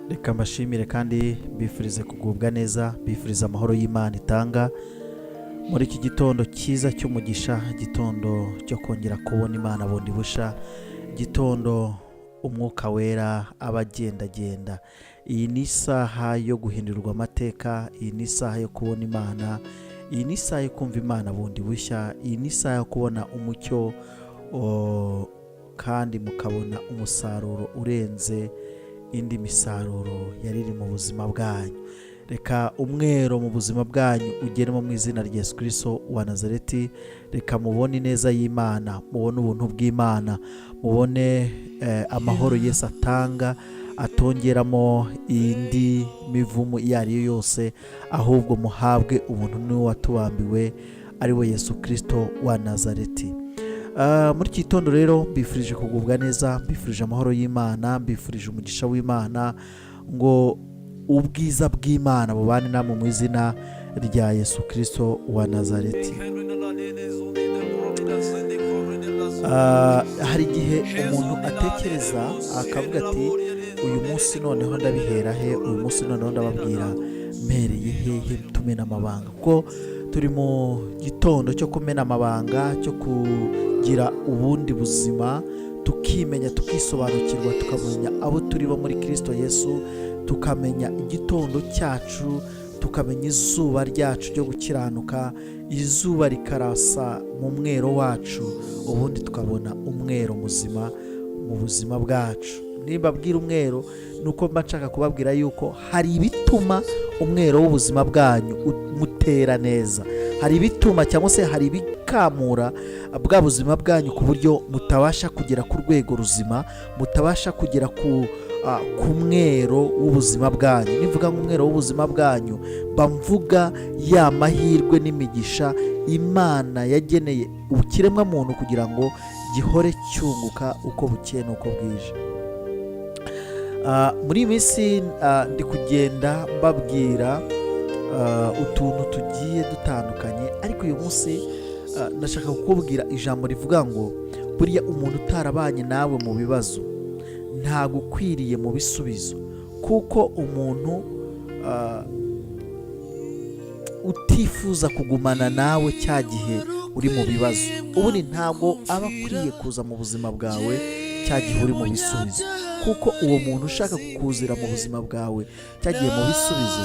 Reka mbashimire kandi bifurize kugubwa neza, bifuriza amahoro y'Imana itanga muri iki gitondo cyiza cy'umugisha, igitondo cyo kongera kubona Imana bundi busha, igitondo umwuka wera aba agendagenda. Iyi ni isaha yo guhindurirwa amateka, iyi ni isaha yo kubona Imana, iyi ni isaha yo kumva Imana bundi bushya, iyi ni isaha yo kubona umucyo kandi mukabona umusaruro urenze indi misaruro yari iri mu buzima bwanyu. Reka umwero mu buzima bwanyu ugeremo mu izina rya Yesu Kristo wa Nazareti. Reka mubone ineza y'Imana, mubone ubuntu bw'Imana, mubone amahoro Yesu atanga atongeramo indi mivumo iyo ari yo yose, ahubwo muhabwe ubuntu n'uwo watubambiwe ari we Yesu Kristo wa Nazareti. Muri iki gitondo rero mbifurije kugubwa neza, mbifurije amahoro y'Imana, mbifurije umugisha w'Imana, ngo ubwiza bw'Imana bubane namwe mu izina rya Yesu Kristo wa Nazareti. Hari igihe umuntu atekereza akavuga ati uyu munsi noneho ndabihera he, uyu munsi noneho ndababwira mpereye hehe tumena amabanga, kuko turi mu gitondo cyo kumena amabanga, cyo kugira ubundi buzima, tukimenya, tukisobanukirwa, tukamenya abo turi bo muri Kristo Yesu, tukamenya igitondo cyacu, tukamenya izuba ryacu ryo gukiranuka, izuba rikarasa mu mwero wacu, ubundi tukabona umwero muzima mu buzima bwacu. Nibabwira umwero nuko mba nshaka kubabwira yuko hari ibituma umwero w'ubuzima bwanyu mutera neza, hari ibituma cyangwa se hari ibikamura bwa buzima bwanyu ku buryo mutabasha kugera ku rwego ruzima, mutabasha kugera ku mwero w'ubuzima bwanyu. Nivuga nk'umwero w'ubuzima bwanyu bamvuga ya mahirwe n'imigisha Imana yageneye ukiremwa muntu kugira ngo gihore cyunguka uko bukeye n'uko bwije. Muri iyi minsi ndi kugenda mbabwira utuntu tugiye dutandukanye, ariko uyu munsi ndashaka kukubwira ijambo rivuga ngo buriya umuntu utarabanye nawe mu bibazo ntabwo ukwiriye mu bisubizo, kuko umuntu utifuza kugumana nawe cya gihe uri mu bibazo, ubundi ntabwo aba akwiriye kuza mu buzima bwawe cya gihe uri mu bisubizo, kuko uwo muntu ushaka kukuzira mu buzima bwawe cyagiye mu bisubizo,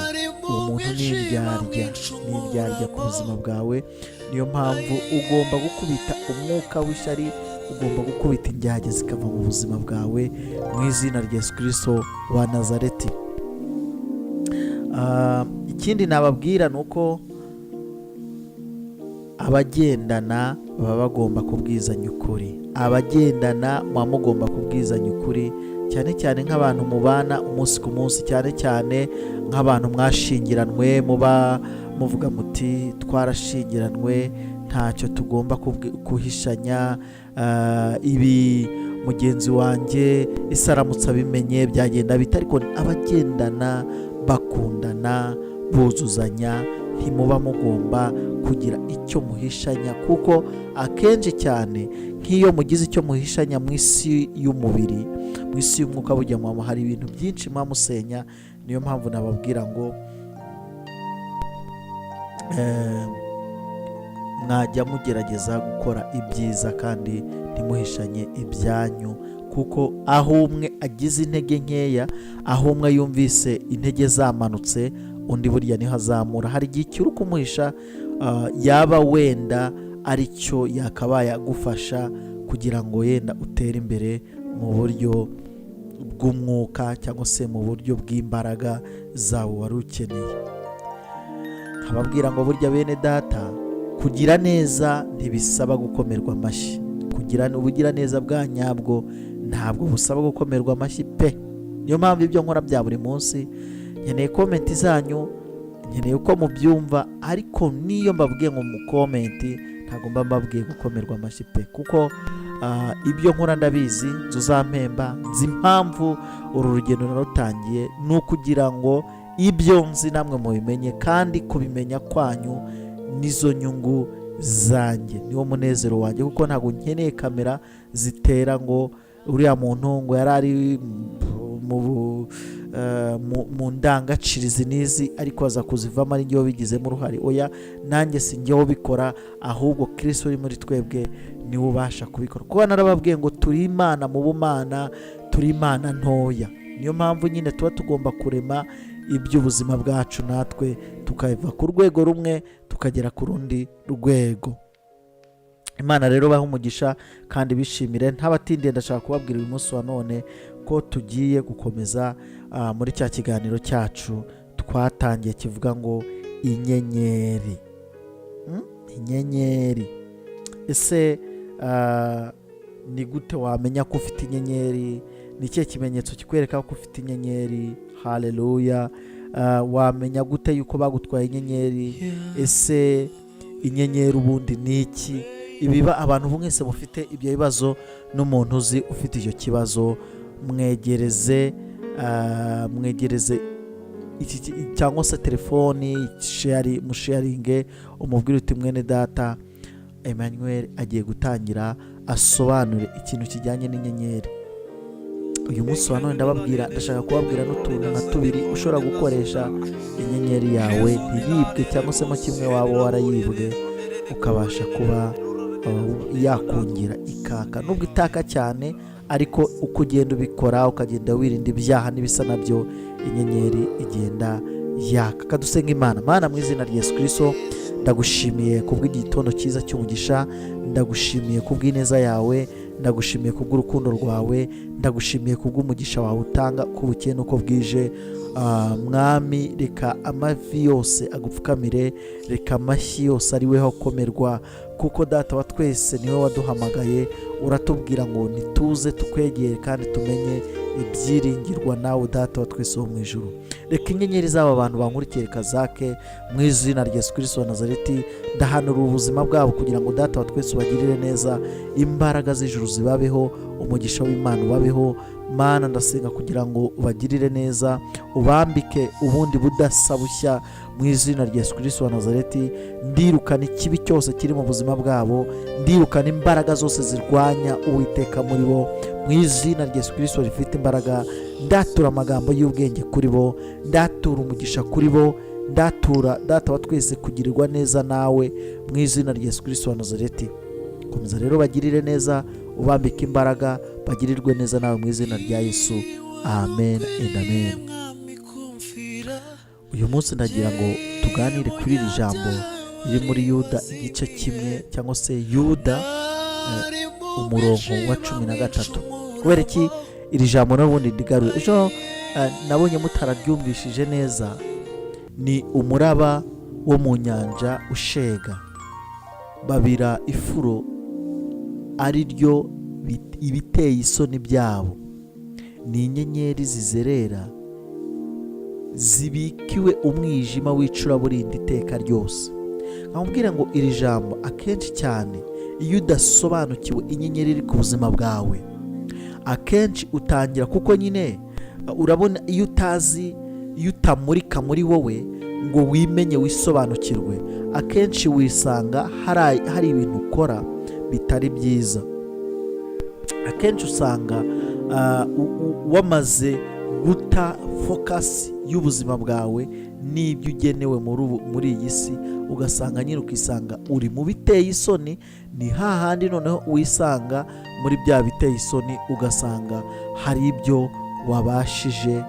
uwo muntu ni indyarya ku buzima bwawe. Niyo mpamvu ugomba gukubita umwuka w'ishyari, ugomba gukubita indyarya zikava mu buzima bwawe mu izina rya Yesu Kristo wa Nazareti. Ikindi nababwira ni uko abagendana baba bagomba kubwizanya ukuri, abagendana muba mugomba kubwizanya ukuri, cyane cyane nk'abantu mubana umunsi ku munsi, cyane cyane nk'abantu mwashyingiranwe, muba muvuga muti twarashyingiranwe, ntacyo tugomba kuhishanya, ibi mugenzi wanjye ese aramutse abimenye byagenda bite. Ariko abagendana bakundana buzuzanya, ntimuba mugomba kugira icyo muhishanya, kuko akenshi cyane nk'iyo mugize icyo muhishanya mu isi y'umubiri, mu isi y'umwuka bujya mu hari ibintu byinshi mwamusenya. Niyo mpamvu nababwira ngo mwajya mugerageza gukora ibyiza kandi ntimuhishanye ibyanyu, kuko aho umwe agize intege nkeya, aho umwe yumvise intege zamanutse, undi burya niho azamura. Hari igihe icyo uri kumuhisha yaba wenda ari cyo yakabaye agufasha kugira ngo yenda utere imbere mu buryo bw'umwuka cyangwa se mu buryo bw'imbaraga zawe wari ukeneye. Nkababwira ngo burya bene data, kugira neza ntibisaba gukomerwa amashyi, ubugira neza bwa nyabwo ntabwo busaba gukomerwa amashyi pe. Niyo mpamvu ibyo nkora bya buri munsi nkeneye komenti zanyu, nkeneye uko mubyumva, ariko niyo mbabwiye ngo mu komenti ntabwo mba mbabwiye gukomerwa amashyi pe, kuko ibyo nkora ndabizi, nzuzampemba, nzi impamvu uru rugendo narutangiye, ni ukugira ngo ibyo nzi namwe mubimenye, kandi kubimenya kwanyu nizo nyungu zanjye, niwo munezero wanjye, kuko ntabwo nkeneye kamera zitera ngo uriya muntu ngo yari ari mu ndangagaciro izi n'izi, ariko aza kuzivamo ari njyewe bigizemo uruhare. Oya, nanjye si njyewe ubikora, ahubwo Kristo uri muri twebwe niwe ubasha kubikora. kuko narababwiye ngo turi imana mu bumana, turi imana ntoya. niyo mpamvu nyine tuba tugomba kurema iby'ubuzima bwacu natwe tukava ku rwego rumwe tukagera ku rundi rwego. Imana rero baha umugisha kandi bishimire. Ntabatindiye ndashaka kubabwira uyu munsi wa none ko tugiye gukomeza muri cya kiganiro cyacu twatangiye kivuga ngo inyenyeri. Inyenyeri, ese ni gute wamenya ko ufite inyenyeri? Ni ikihe kimenyetso kikwereka ko ufite inyenyeri? Haleluya. Wamenya gute yuko bagutwaye inyenyeri? Ese inyenyeri ubundi ni iki? Ibiba abantu mwese mufite ibyo bibazo n'umuntu uzi ufite icyo kibazo, mwegereze cyangwa se telefoni musharinge, umubwire uti mwene data Emmanuel agiye gutangira asobanure ikintu kijyanye n'inyenyeri. Uyu munsi wa none ndashaka kubabwira n'utuntu nka tubiri ushobora gukoresha inyenyeri yawe ntiyibwe, cyangwa se mo kimwe waba warayibwe ukabasha kuba yakongera ikaka. Nubwo itaka cyane, ariko uko ugenda ubikora ukagenda wirinda ibyaha n'ibisa nabyo, inyenyeri igenda yaka. Kadusenga Imana. Mana, mu izina rya Yesu Kristo, ndagushimiye kubw'igitondo cyiza cy'umugisha, ndagushimiye kubw'ineza yawe, ndagushimiye kubw'urukundo rwawe, ndagushimiye kubw'umugisha wawe utanga ku bukeye n'uko bwije. Mwami, reka amavi yose agupfukamire, reka amashyi yose ari weho akomerwa, kuko data wa twese niwe waduhamagaye, uratubwira ngo nituze tukwegere kandi tumenye ibyiringirwa nawe data wa twese wo mu ijuru. Reka inyenyeri z'aba bantu bankurikiye kazake mu izina rya Yesu Kristo wa Nazareti, ndahanura ubuzima bwabo kugira ngo data wa twese ubagirire neza, imbaraga z'ijuru zibabeho, umugisha w'Imana ubabeho. Mana, ndasenga kugira ngo ubagirire neza, ubambike ubundi budasa bushya mu izina rya Yesu Kristo wa Nazareti. Ndirukana ikibi cyose kiri mu buzima bwabo, ndirukana imbaraga zose zirwanya Uwiteka muri bo mu izina rya Yesu Kristo rifite imbaraga. Ndatura amagambo y'ubwenge kuri bo, ndatura umugisha kuri bo, ndatura data wa twese kugirirwa neza nawe mu izina rya Yesu Kristo wa Nazareti. Komeza rero bagirire neza, ubambike imbaraga, bagirirwe neza nawe mu izina rya Yesu. Amen and amen. Uyu munsi ndagira ngo tuganire kuri iri jambo riri muri Yuda igice kimwe, cyangwa se Yuda umurongo wa 13. Kubera iki iri jambo n'ubundi ndigaruye? Ejo nabonye mutararyumvishije neza. Ni umuraba wo mu nyanja ushega, babira ifuro ari ryo ibiteye isoni byabo. Ni inyenyeri zizerera zibikiwe umwijima w'icuraburindi iteka ryose. Nkamubwira ngo iri jambo akenshi cyane iyo udasobanukiwe inyenyeri iri ku buzima bwawe, akenshi utangira, kuko nyine urabona iyo utazi, iyo utamurika muri wowe ngo wimenye wisobanukirwe, akenshi wisanga hari ibintu ukora bitari byiza. Akenshi usanga wamaze guta focus y'ubuzima bwawe n'ibyo ugenewe muri iyi si, ugasanga nyine ukisanga uri mu biteye isoni. Ni hahandi noneho wisanga muri bya biteye isoni, ugasanga hari ibyo wabashije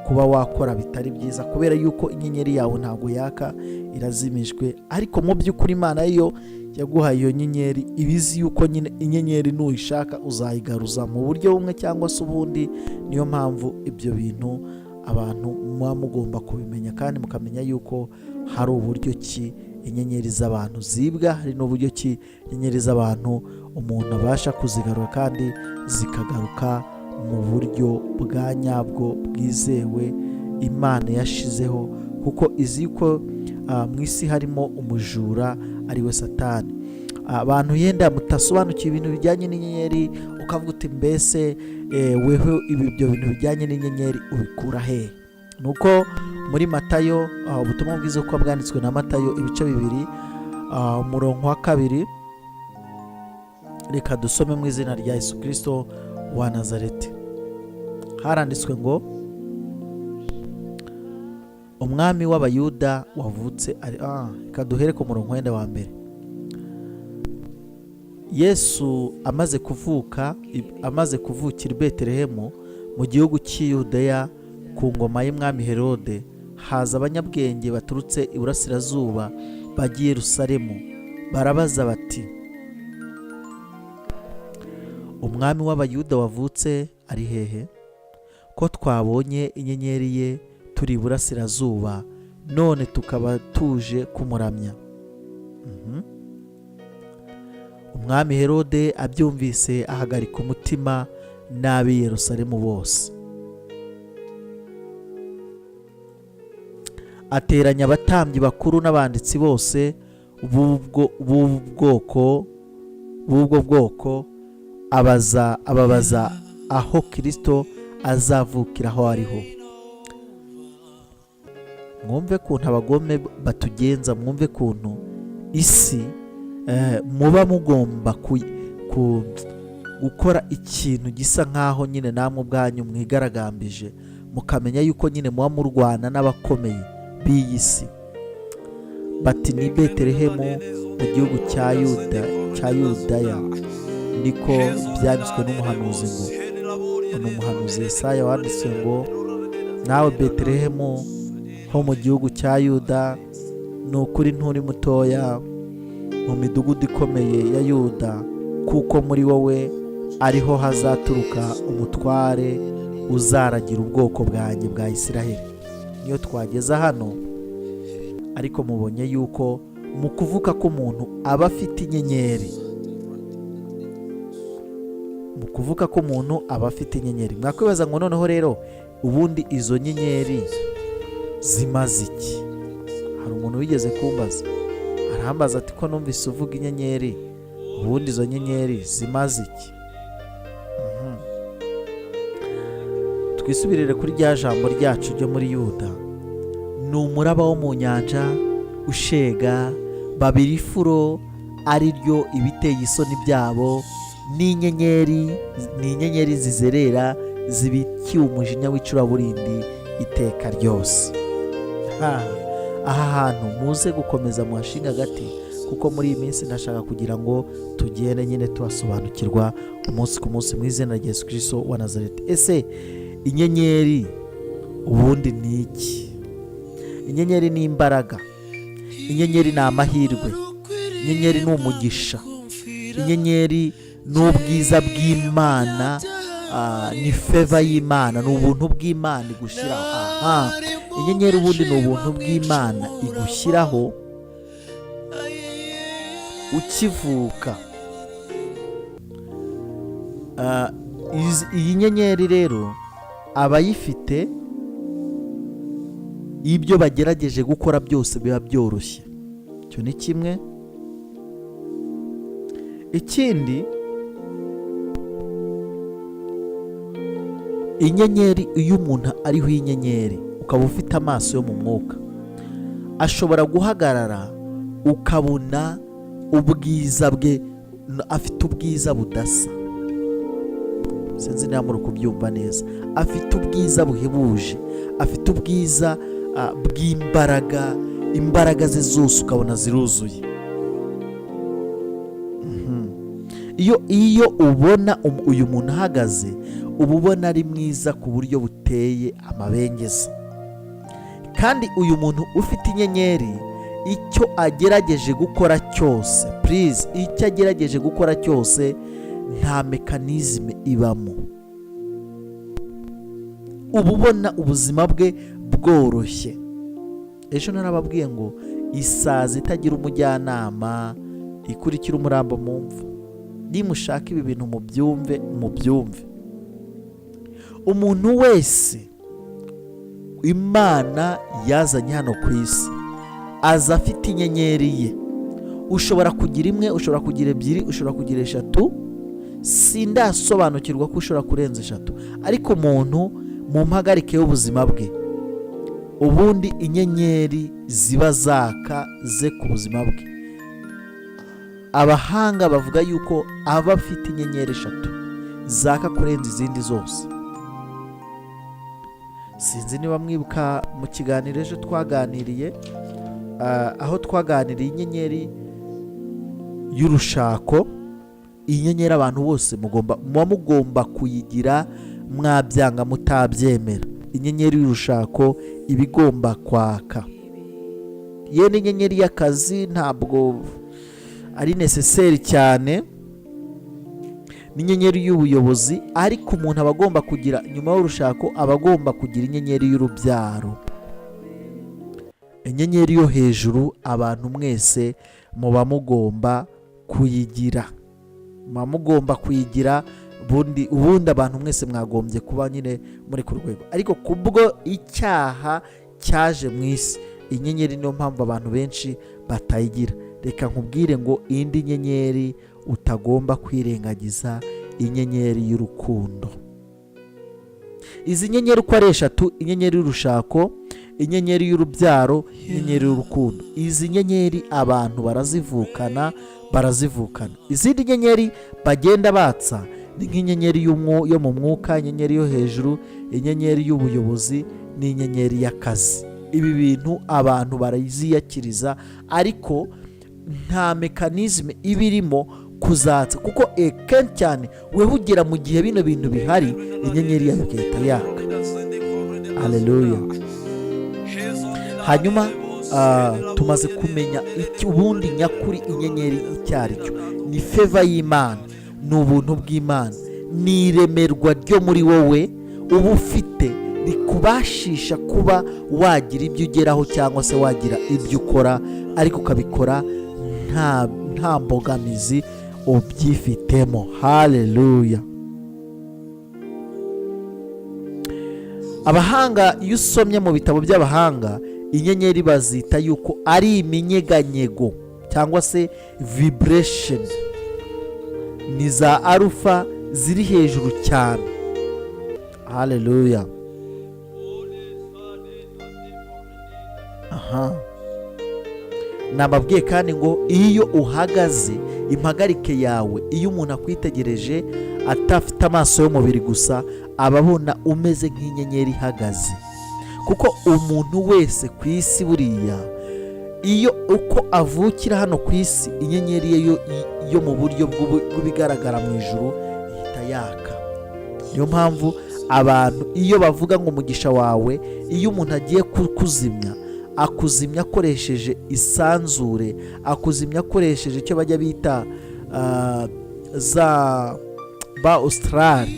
kuba wakora bitari byiza, kubera yuko inyenyeri yawe ntabwo yaka, irazimijwe. Ariko mu by'ukuri Imana yo yaguhaye iyo nyenyeri, ibizi yuko nyine inyenyeri nuyishaka uzayigaruza mu buryo bumwe cyangwa se ubundi. Niyo mpamvu ibyo bintu abantu muba mugomba kubimenya, kandi mukamenya yuko hari uburyo ki inyenyeri z'abantu zibwa, hari n'uburyo ki inyenyeri z'abantu umuntu abasha kuzigarura kandi zikagaruka mu buryo bwa nyabwo bwizewe Imana yashizeho, kuko izi ko mu isi harimo umujura ari we Satani. Abantu yenda mutasobanukiye ibintu bijyanye n'inyenyeri, ukavuga uti mbese weho ibyo bintu bijyanye n'inyenyeri ubikura he? Nuko muri Matayo, ubutumwa bwiza uko bwanditswe na Matayo ibice 2 umurongo wa 2, reka dusome mu izina rya Yesu Kristo wa Nazareti. haranditswe ngo umwami w'abayuda wavutse reka duhere ku murongo wenda wa mbere. Yesu amaze kuvukira i Betelehemu mu gihugu cy'i Yudeya ku ngoma y'umwami Herode, haza abanyabwenge baturutse iburasirazuba bajya i Yerusalemu, barabaza bati, umwami w'abayuda wavutse ari hehe? Ko twabonye inyenyeri ye turi iburasirazuba, none tukaba tuje kumuramya. Umwami Herode abyumvise ahagarika umutima n'ab'i Yerusalemu bose, ateranya abatambyi bakuru n'abanditsi bose b'ubwo bwoko, ababaza aho Kristo azavukira aho ariho. Mwumve kuntu abagome batugenza, mwumve kuntu isi muba mugomba gukora ikintu gisa nk'aho nyine namwe ubwanyu mwigaragambije, mukamenya yuko nyine muba murwana n'abakomeye b'iyi si. Bati ni Betelehemu mu gihugu cya Yudaya, niko byanditswe n'umuhanuzi ngo, ni umuhanuzi Yesaya wanditse ngo, nawe Betelehemu ho mu gihugu cya Yuda, ni ukuri nturi mutoya mu midugudu ikomeye ya Yuda, kuko muri wowe ariho hazaturuka umutware uzaragira ubwoko bwanjye bwa Isiraheli. Niyo twageza hano, ariko mubonye yuko mu kuvuka k'umuntu aba afite inyenyeri, mu kuvuka k'umuntu aba afite inyenyeri. Mwakwibaza ngo noneho rero ubundi izo nyenyeri zimaze iki? Hari umuntu wigeze kumbaza, arambaza ati, ko numvise uvuga inyenyeri, ubundi izo nyenyeri zimaze iki? Twisubirire kuri rya jambo ryacu ryo muri Yuda. Ni umuraba wo mu nyanja ushega, babiri ifuro, ari ryo ibiteye isoni byabo, n'inyenyeri zizerera zibikiye umujinya w'icuraburindi iteka ryose. Aha hantu muze gukomeza muhashinga agati, kuko muri iyi minsi ndashaka kugira ngo tugende nyine tuhasobanukirwa umunsi ku munsi mu izina rya Yesu Kristo wa Nazareti. Ese inyenyeri ubundi ni iki? Inyenyeri ni imbaraga, inyenyeri ni amahirwe, inyenyeri ni umugisha, inyenyeri ni ubwiza bw'Imana, ni feva y'Imana, ni ubuntu bw'Imana igushyiraho. Inyenyeri ubundi ni ubuntu bw'Imana igushyiraho ukivuka. Iyi nyenyeri rero abayifite, ibyo bagerageje gukora byose biba byoroshye. Icyo ni kimwe. Ikindi, inyenyeri, iyo umuntu ariho inyenyeri ukaba ufite amaso yo mu mwuka, ashobora guhagarara ukabona ubwiza bwe, afite ubwiza budasa. Sinzi niba muri kubyumva neza. Afite ubwiza buhebuje, afite ubwiza bw'imbaraga, imbaraga ze zose ukabona ziruzuye. Iyo ubona uyu muntu ahagaze, uba ubona ari mwiza ku buryo buteye amabengeza. Kandi uyu muntu ufite inyenyeri, icyo agerageje gukora cyose, icyo agerageje gukora cyose nta mekanizme ibamo. Uba ubona ubuzima bwe bworoshye. Ejo narababwiye ngo isazi itagira umujyanama ikurikira umurambo mu mva. Nimushaka ibi bintu mubyumve. Umuntu wese Imana yazanye hano ku isi aza afite inyenyeri ye. Ushobora kugira imwe, ushobora kugira ebyiri, ushobora kugira eshatu. Sindasobanukirwa ko ushobora kurenza eshatu, ariko umuntu mu mpagarike y'ubuzima bwe, ubundi inyenyeri ziba zaka ze ku buzima bwe. Abahanga bavuga yuko aba afite inyenyeri eshatu zaka kurenza izindi zose. sinzi niba mwibuka mu kiganiro ejo twaganiriye, aho twaganiriye inyenyeri y'urushako. Iyi nyenyeri abantu bose muba mugomba kuyigira, mwabyanga mutabyemera. Inyenyeri y'urushako iba igomba kwaka. Ye n'inyenyeri y'akazi ntabwo ari necessaire cyane, n'inyenyeri y'ubuyobozi, ariko umuntu aba agomba kugira, nyuma y'urushako aba agomba kugira inyenyeri y'urubyaro. Inyenyeri yo hejuru abantu mwese muba mugomba kuyigira, ubundi abantu mwese mwagombye kuba nyine muri ku rwego. Ariko kubwo icyaha cyaje mu isi, inyenyeri niyo mpamvu abantu benshi batayigira. Reka nkubwire ngo indi nyenyeri utagomba kwirengagiza, inyenyeri y'urukundo. Izi nyenyeri uko ari eshatu, inyenyeri y'urushako, inyenyeri y'urubyaro, inyenyeri y'urukundo, izi nyenyeri abantu barazivukana. Izindi nyenyeri bagenda batsa ni nk'inyenyeri yo mu mwuka, inyenyeri yo hejuru, inyenyeri y'ubuyobozi n'inyenyeri y'akazi. Ibi bintu abantu baraziyakiriza, ariko nta mekanizme ibirimo kuzatsa, kuko kenshi cyane weho ugera mu gihe bino bintu bihari, inyenyeri yawe igahita yaka. Haleluya. Hanyuma tumaze kumenya ubundi nyakuri inyenyeri icyo ari cyo. Ni feva y'Imana, ni ubuntu bw'Imana, ni iremerwa ryo muri wowe uba ufite, rikubashisha kuba wagira ibyo ugeraho cyangwa se wagira ibyo ukora, ariko ukabikora nta mbogamizi ubyifitemo. Haleluya. Abahanga, iyo usomye mu bitabo by'abahanga, inyenyeri bazita yuko ari iminyeganyego cyangwa se vibration, ni za arufa ziri hejuru cyane. Haleluya. Nababwiye kandi ngo iyo uhagaze, impagarike yawe, iyo umuntu akwitegereje atafite amaso y'umubiri gusa, aba abona umeze nk'inyenyeri ihagaze. Kuko umuntu wese ku isi buriya, iyo uko avukira hano ku isi, inyenyeri ye yo mu buryo bw'ibigaragara mu ijuru ihita yaka. Niyo mpamvu abantu iyo bavuga ngo umugisha wawe, iyo umuntu agiye kukuzimya, akuzimya akoresheje isanzure, akuzimya akoresheje icyo bajya bita za ba Australia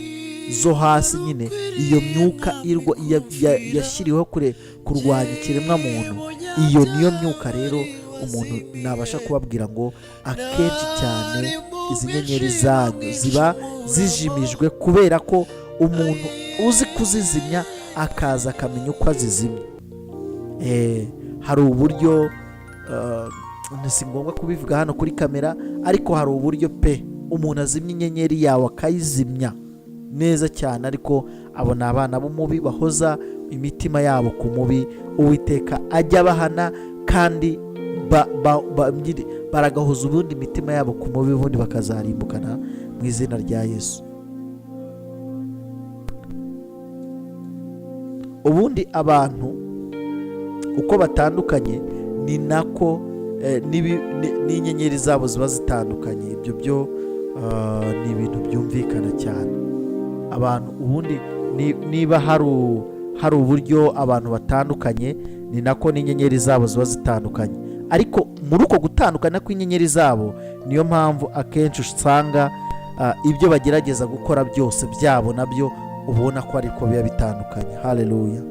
zo hasi nyine, iyo myuka yashyiriweho kurwanya ikiremwa muntu. Iyo niyo myuka rero umuntu nabasha kubabwira ngo akenshi cyane izi nyenyeri zanyu ziba zijimijwe, kubera ko umuntu uzi kuzizimya akaza akamenya uko azizimya. Hari uburyo, si ngombwa kubivuga hano kuri kamera, ariko hari uburyo umuntu azimya inyenyeri yawe akayizimya neza cyane, ariko abo ni abana b'umubi bahoza imitima yabo ku mubi. Uwiteka ajya bahana, kandi baragahoza ubundi imitima yabo ku mubi, ubundi bakazarimbukana mu izina rya Yesu. Ubundi abantu uko batandukanye, ni nako n'inyenyeri zabo ziba zitandukanye. Ibyo byo ni ibintu byumvikana cyane. Abantu ubundi niba hari uburyo abantu batandukanye, ni nako n'inyenyeri zabo ziba zitandukanye. Ariko muri uko gutandukana kw'inyenyeri zabo, niyo mpamvu akenshi usanga ibyo bagerageza gukora byose byabo nabyo ubona ko ariko biba bitandukanye. Haleluya.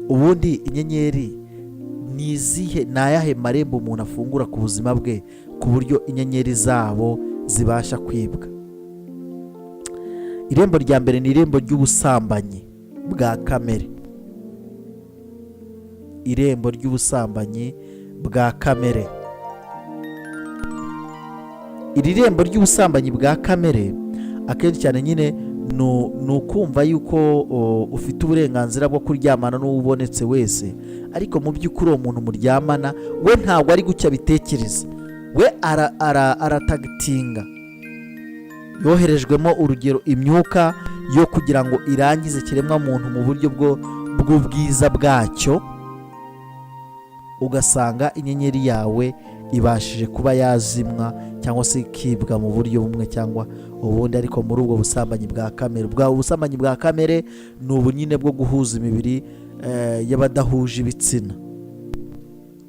Ubundi inyenyeri ni ayahe marembo umuntu afungura ku buzima bwe, ku buryo inyenyeri zabo zibasha kwibwa? Irembo rya mbere ni irembo ry'ubusambanyi bwa kamere. Irembo ry'ubusambanyi bwa kamere. Iri rembo ry'ubusambanyi bwa kamere akenshi cyane nyine ni ukumva yuko ufite uburenganzira bwo kuryamana n'uwo ubonetse wese, ariko mu by'ukuri uwo muntu muryamana we ntabwo ari gucya bitekereza, we aratagitinga. yoherejwemo urugero imyuka yo kugira ngo irangize ikiremwa muntu mu buryo bw'ubwiza bwacyo, ugasanga inyenyeri yawe ibashije kuba yazimwa cyangwa se ikibwa mu buryo bumwe cyangwa ubundi, ariko muri ubwo busambanyi bwa kamere. Ubusambanyi bwa kamere ni ubunyine bwo guhuza imibiri y'abadahuje ibitsina.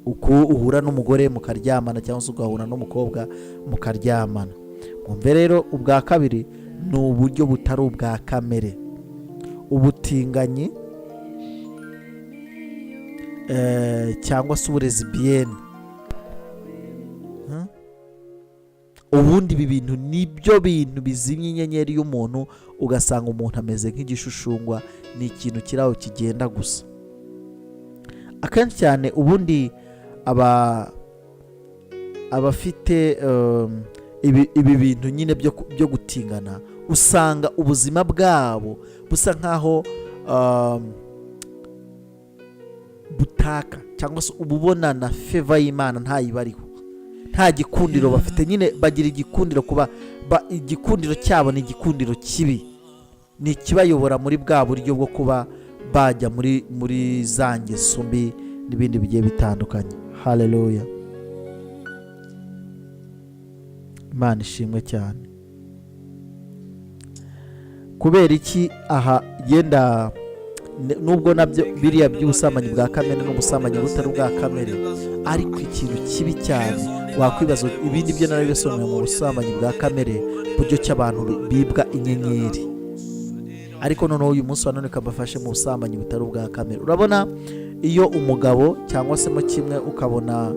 Uko uhura n'umugore mukaryamana cyangwa se ugahura n'umukobwa mukaryamana. Mwumve rero, ubwa kabiri ni uburyo butari ubwa kamere, ubutinganyi cyangwa se uburezibiyeni. Ubundi ibi bintu nibyo bintu bizimya inyenyeri y'umuntu, ugasanga umuntu ameze nk'igishushushungwa, ni ikintu kiri aho kigenda gusa. Akenshi cyane ubundi abafite ibi bintu nyine byo gutingana, usanga ubuzima bwabo busa nkaho butaka, cyangwa se ububona na feva y'Imana ntayibariho, nta gikundiro bafite. Nyine bagira igikundiro, kuba igikundiro cyabo ni igikundiro kibi, ni ikibayobora muri bwa buryo bwo kuba bajya muri za ngeso mbi n'ibindi bigiye bitandukanye. Haleluya, Imana ishimwe cyane. Kubera iki aha yenda, nubwo nabyo biriya by'ubusambanyi bwa kamere n'ubusambanyi butari ubwa kamere, ariko ikintu kibi cyane wakwibaza, ibindi byo narabisomeye mu busambanyi bwa kamere, buryo cy'abantu bibwa inyenyeri. Ariko noneho uyu munsi wa none kabafashe mu busambanyi butari ubwa kamere. Urabona, iyo umugabo cyangwa se mo kimwe ukabona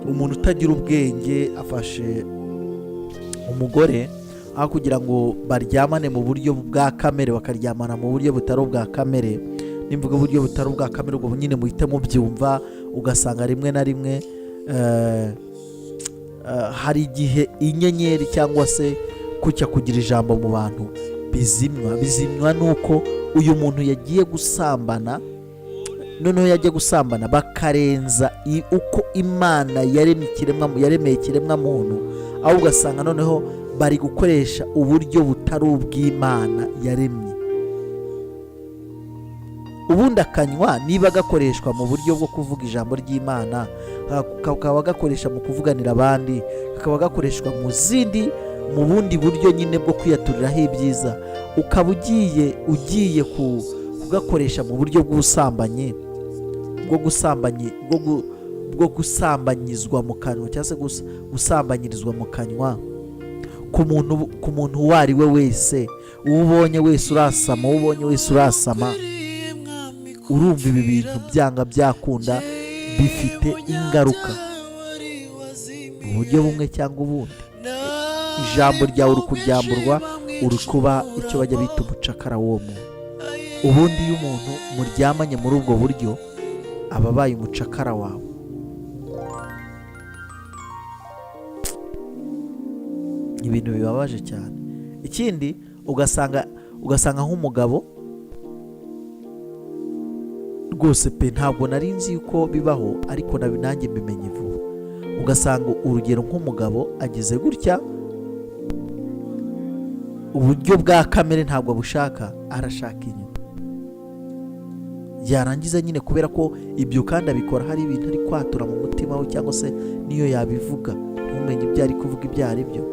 umuntu utagira ubwenge afashe umugore, aho kugira ngo baryamane mu buryo bwa kamere, bakaryamana mu buryo butari ubwa kamere. Nimvuga uburyo butari ubwa kamere, ubwo nyine muhite mubyumva, ugasanga rimwe na rimwe hari igihe inyenyeri cyangwa se kujya kugira ijambo mu bantu bizimywa nuko uyu muntu yagiye gusambana, noneho yajya gusambana bakarenza uko Imana yaremeye ikiremwa muntu, aho ugasanga noneho bari gukoresha uburyo butari ubw'Imana yaremye. Ubundi akanywa niba gakoreshwa mu buryo bwo kuvuga ijambo ry'Imana, kakaba gakoresha mu kuvuganira abandi, kakaba gakoreshwa mu bundi buryo nyine bwo kwiyaturiraho ibyiza, ukaba ugiye kugakoresha mu buryo bw'ubusambanyi, bwo gusambanyizwa mu kanwa, cyangwa se gusambanyirizwa mu kanwa ku muntu uwo ari we wese. Uwo ubonye wese urasama, urumva ibi bintu byanga byakunda bifite ingaruka mu buryo bumwe cyangwa ubundi. Ijambo ryawe uri kuryamburwa, uri kuba icyo bajya bita umucakara w'uwo muntu. Ubundi iyo umuntu muryamanye muri ubwo buryo, aba abaye umucakara wawe. Ibintu bibabaje cyane. Ikindi ugasanga nk'umugabo rwose pe, ntabwo nari nzi yuko bibaho, ariko nanjye mbimenye vuba. Ugasanga urugero nk'umugabo agize gutya, uburyo bwa kamere ntabwo abushaka, arashaka inyuma. Yarangiza nyine, kubera ko ibyo kandi abikora hari ibintu ari kwatura mu mutima we, cyangwa se niyo yabivuga ntumenye ibyo ari kuvuga ibyo ari byo,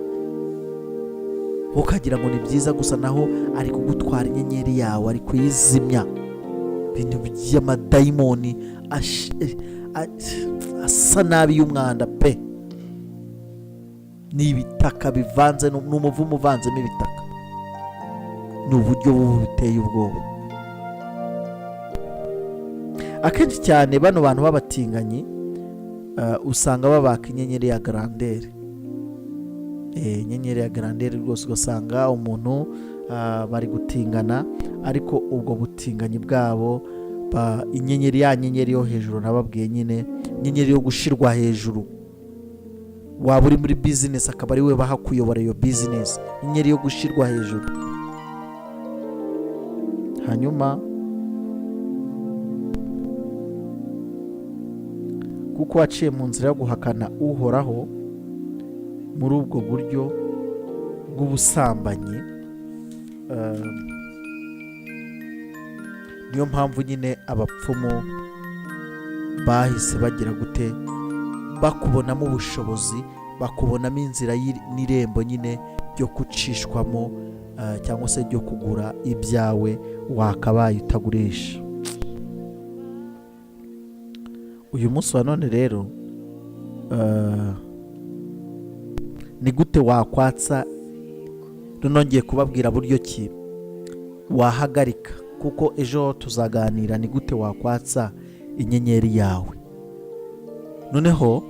ukagira ngo ni byiza gusa, naho ari kugutwara inyenyeri yawe, ari kuyizimya. Ibintu by'amadayimoni asa nabi y'umwanda pe, ni ibitaka bivanze, ni umuvumo uvanzemo ibitaka. Ni uburyo bubi buteye ubwoba. Akenshi cyane bano bantu b'abatinganyi usanga babaka inyenyeri ya grandeur. Inyenyeri ya grandeur rwose, ugasanga umuntu bari gutingana, ariko ubwo butinganyi bwabo inyenyeri yo hejuru, nababwiye nyine, inyenyeri yo gushirwa hejuru. Waba uri muri business, akaba ari we bahakuyobora iyo business, inyenyeri yo gushirwa hejuru. Hanyuma kuko waciye mu nzira yo guhakana Uhoraho, muri ubwo buryo bw'ubusambanyi. Niyo mpamvu nyine abapfumu bahise bagira gute, bakubonamo ubushobozi, bakubonamo inzira n'irembo nyine ryo gucishwamo cyangwa se ryo kugura ibyawe wakabaye utagurisha. Uyu munsi wa none rero ni gute wakwatsa, nongeye kubabwira buryo ki wahagarika, kuko ejo tuzaganira ni gute wakwatsa inyenyeri yawe. Noneho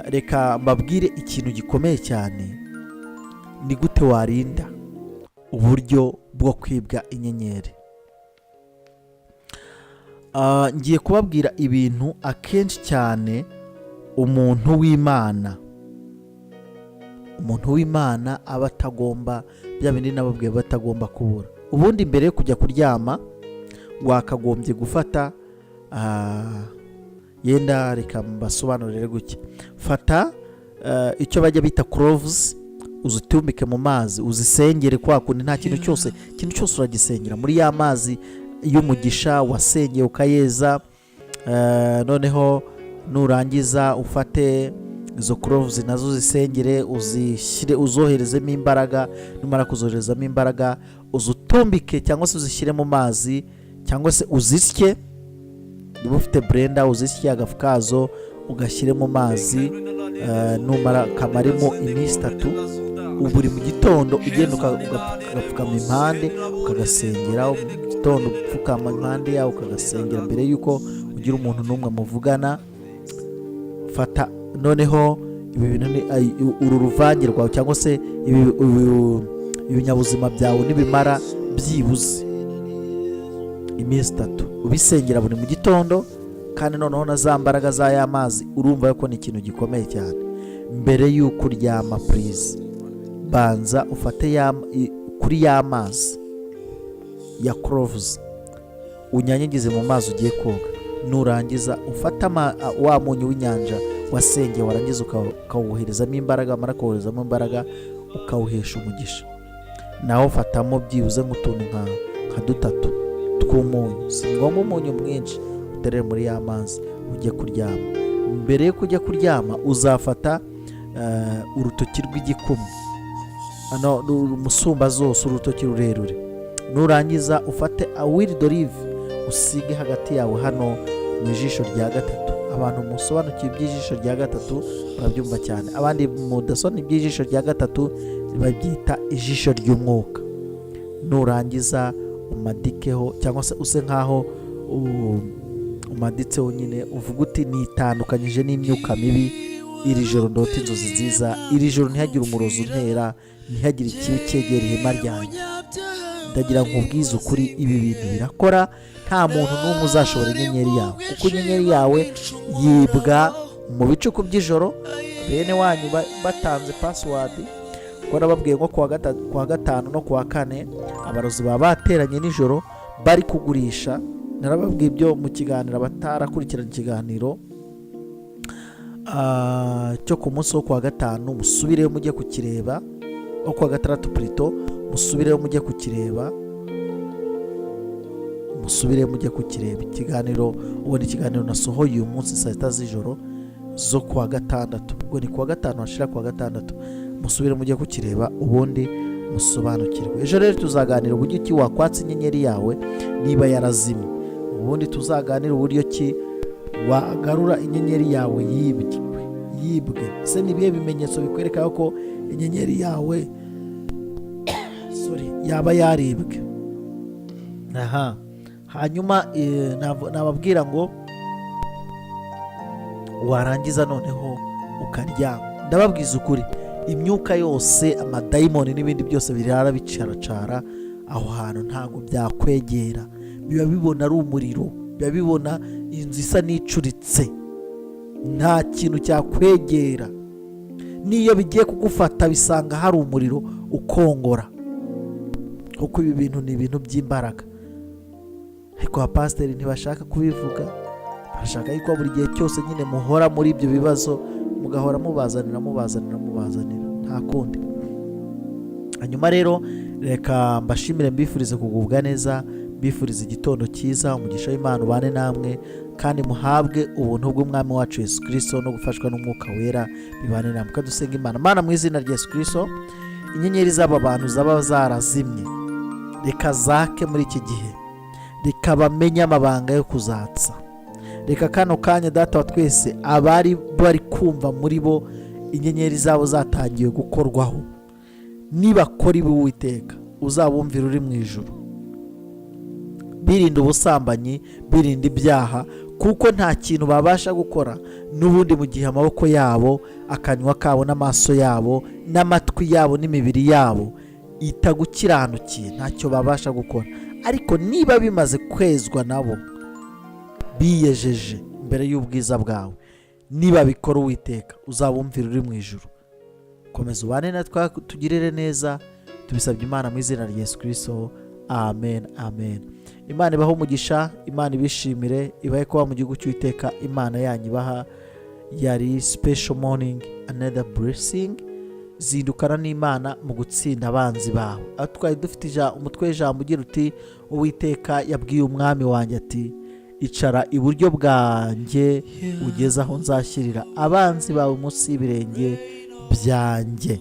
reka mbabwire ikintu gikomeye cyane, ni gute warinda uburyo bwo kwibwa inyenyeri. Ngiye kubabwira ibintu akenshi cyane umuntu w'Imana aba atagomba, bya bindi nababwiye batagomba kubura. Ubundi mbere yo kujya kuryama wakagombye gufata yenda reka mbasobanurire gutya. Fata icyo bajya bita cloves, uzitumbike mu mazi, uzisengere kwa kundi nta kintu cyose uragisengera muri ya mazi y'umugisha wasengeye ukayeza. Noneho nurangiza ufate izo cloves nazo zisengere, uzoherezemo imbaraga. Numara kuzoherezamo imbaraga uzutumbike cyangwa se uzishyire mu mazi, cyangwa se uzisye, niba ufite blender uzisye agafu kazo ugashyire mu mazi. Numara kamarimo iminsi 3, buri mu gitondo ugenda ugapfukama impande ukagasengera. Mu gitondo upfukama impande yawe ukagasengera mbere yuko ugira umuntu n'umwe muvugana. Fata noneho ibi bintu uru ruvange rwawe cyangwa se ibinyabuzima byawe nibimara byibuze iminsi 3 ubisengera buri mu gitondo. Kandi noneho na za mbaraga za ya mazi, urumva yuko ni ikintu gikomeye cyane. Mbere yuko uryama please banza ufate kuri ya mazi ya cloves unyanyagize mu mazi ugiye koga. Nurangiza ufata wa munyu w'inyanja wasengeye, warangiza ukawuherezamo imbaraga. Mara kuwoherezamo imbaraga ukawuhesha umugisha. Naho fatamo byibuze nk'utuntu nka 3 tw'umunyu, si ngombwa umunyu mwinshi, uterere muri ya mazi ujye kuryama. Mbere yo kujya kuryama uzafata urutoki rw'igikumwe, umusumba zose, urutoki rurerure. Nurangiza ufate huile d'olive usige hagati yawe hano mu ijisho rya 3. Abantu musobanukiye iby'ijisho rya 3 barabyumva cyane, abandi mudasoni iby'ijisho rya 3 babyita ijisho ry'umwuka. Nurangiza umadikeho cyangwa se use nkaho umaditseho nyine, uvuga uti nitandukanyije n'imyuka mibi, iri joro ndota inzozi nziza, iri joro ntihagire umurozi untera, ntihagire ikibi cyegera ihema ryanjye. Ndagira nkubwize ukuri, ibi bintu birakora. Nta muntu n'umwe uzashobora inyenyeri yawe, kuko inyenyeri yawe yibwa mu bicuku by'ijoro. Bene wanyu batanze password, kuko nababwiye ngo kuwa gatanu no kuwa kane abarozi baba bateranye nijoro bari kugurisha. Narababwiye ibyo mu kiganiro, batarakurikirana ikiganiro cyo ku munsi wo kuwa gatanu, musubireyo mujye kukireba, wo kuwa gatandatu plutôt, musubireyo mujye kukireba, ikiganiro. Ubona ikiganiro nasohoye uyu munsi saa 6 z'ijoro zo kuwa gatandatu, ubwo ni kuwa gatanu hashira kuwa gatandatu. Musubire mujye kukireba ubundi musobanukirwe. Ejo rero tuzaganira uburyo ki wakwatsa inyenyeri yawe niba yarazimye. Ubundi tuzaganira uburyo ki wagarura inyenyeri yawe yibwe. Se nibiye bimenyetso bikwereka ko inyenyeri yawe yaba yaribwe. Hanyuma nababwira ngo warangiza noneho ukaryama. Ndababwiza ukuri, imyuka yose, amadayimoni n'ibindi byose birara bicaracara aho hantu ntago byakwegera. Biba bibona ari umuriro, biba bibona inzu isa n'icuritse, nta kintu cyakwegera. Niyo bigiye kugufata bisanga hari umuriro ukongora, kuko ibi bintu ni ibintu by'imbaraga. Ariko abapasiteri ntibashaka kubivuga, barashaka yuko buri gihe cyose nyine muhora muri ibyo bibazo, mugahora mubazanira. nta kundi. Hanyuma rero reka mbashimire, mbifurize kugubwa neza, mbifurize igitondo cyiza, umugisha w'Imana ubane namwe kandi muhabwe ubuntu bw'umwami wacu Yesu Kristo no gufashwa n'umwuka wera bibane namwe. Kadusenga Imana. Mana, mu izina rya Yesu Kristo, inyenyeri z'aba bantu zaba zarazimye reka zake muri iki gihe, reka bamenye amabanga yo kuzatsa. Reka kano kanya Data wa twese abari bari kumva muri bo inyenyeri zabo zatangiye gukorwaho, nibakora ibi Uwiteka uzabumvira uri mu ijuru, birinda ubusambanyi, birinda ibyaha, kuko nta kintu babasha gukora n'ubundi mu gihe amaboko yabo, akanywa kabo n'amaso yabo n'amatwi yabo n'imibiri yabo itagukiranukiye, ntacyo babasha gukora. Ariko niba bimaze kwezwa nabo, biyejeje imbere y'ubwiza bwawe, niba bikora Uwiteka uzabumvira uri mu ijuru. Komeza ubane natwe, tugirire neza, tubisabye Imana mu izina rya Yesu Kristo, amen amen. Imana ibaho umugisha, Imana ibishimire, ibahe kuba mu gihugu cy'Uwiteka Imana yanyu ibaha. Yari special morning, another blessing. Zindukana n'Imana mu gutsinda abanzi bawe. Aho twari dufite umutwe w'ijambo ugira uti, Uwiteka yabwiye umwami wanjye ati, icara iburyo bwanjye ugeze aho nzashyirira abanzi bawe munsi y'ibirenge byanjye.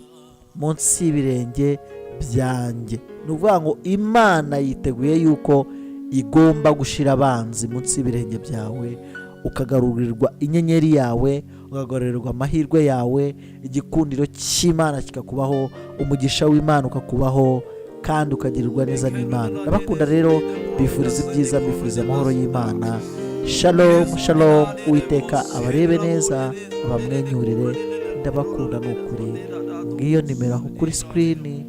Munsi y'ibirenge byanjye. Ni ukuvuga ngo Imana yiteguye yuko igomba gushyira abanzi munsi y'ibirenge byawe, ukagarurirwa inyenyeri yawe, ukagarurirwa amahirwe yawe, igikundiro cy'Imana kikakubaho, umugisha w'Imana ukakubaho, kandi ukagirirwa neza n'Imana. Ndabakunda rero, bifuriza ibyiza, bifuriza amahoro y'Imana. Shalom shalom. Uwiteka abarebe neza, abamwenyurire. Ndabakunda n'ukuri. Ngiyo nimero aho kuri screen,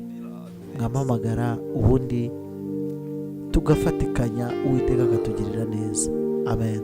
mwampamagara ubundi tugafatikanya, Uwiteka akatugirira neza. Amen.